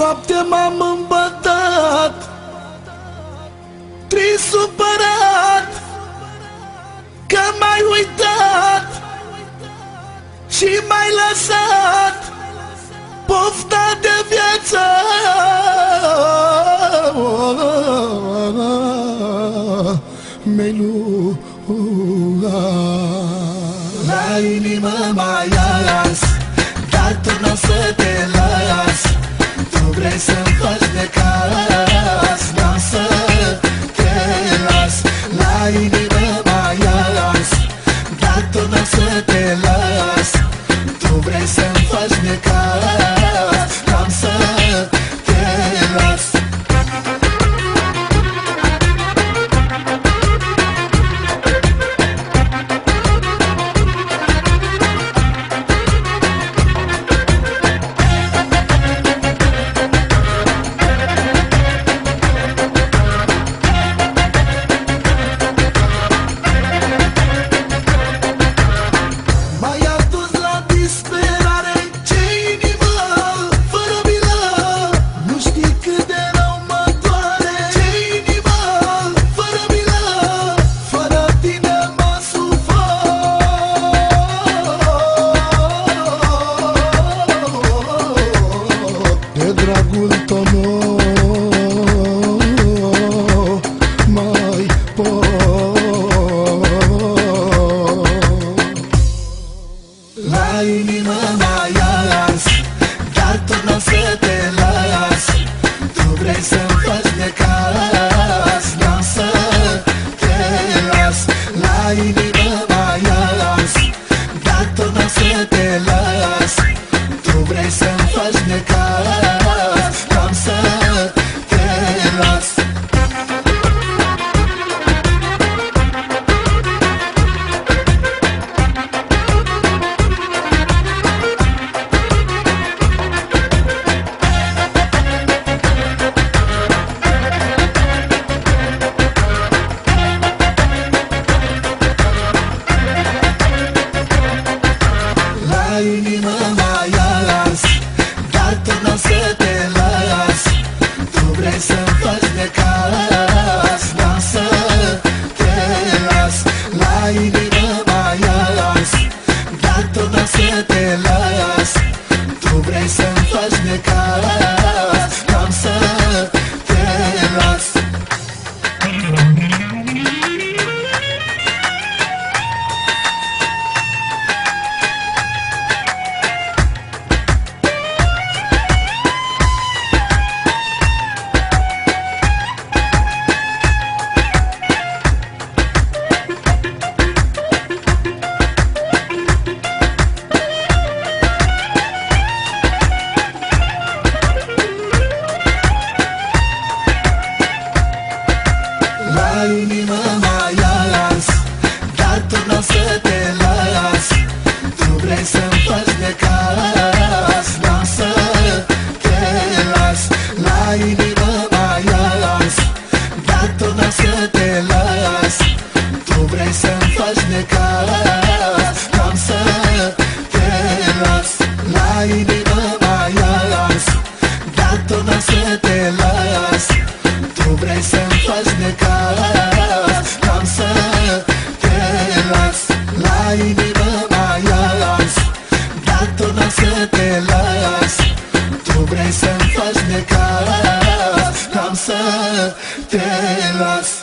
noapte m-am îmbătat, trist, supărat, că m-ai uitat și m-ai lăsat pofta de viață. Mi-ai luat la inimă mai ars, dar tu n-o să te las. Tu vrei să-mi faci de cas, n-am să te las. La inimă mai ars, dar tu n-o să te las. Tu vrei să-mi faci de cas, n-am să te las. Dragul tău mai pot. La inimă mai ars, dar tu n-o să te las. Tu vrei să-mi faci de cas, n-am să te las. La inimă mai ars, dar tu n-o să te las. Tu vrei să-mi faci de cas, n-am să te las. La inimă mai ars, dar tu n-o să te las. Tu vrei să-mi faci de cas, n-am să te las. La inimă mai ars, dar tu n-o să te las. Tu vrei să-mi faci de cas, n-am să te las. La inimă mai ars, dar tu n-o să te las. Tu vrei să-mi faci de cas, n-am să te las. La inimă mai ars, dar tu n-o să te las. Tu vrei să-mi faci de cas, n-am să te las. La inimă mai ars, dar tu n-o să te las. Tu vrei să-mi faci de cas, n-am să te las. La inimă mai ars, dar tu n-o să te las. Tu vrei să-mi faci de cas, n-am să te las.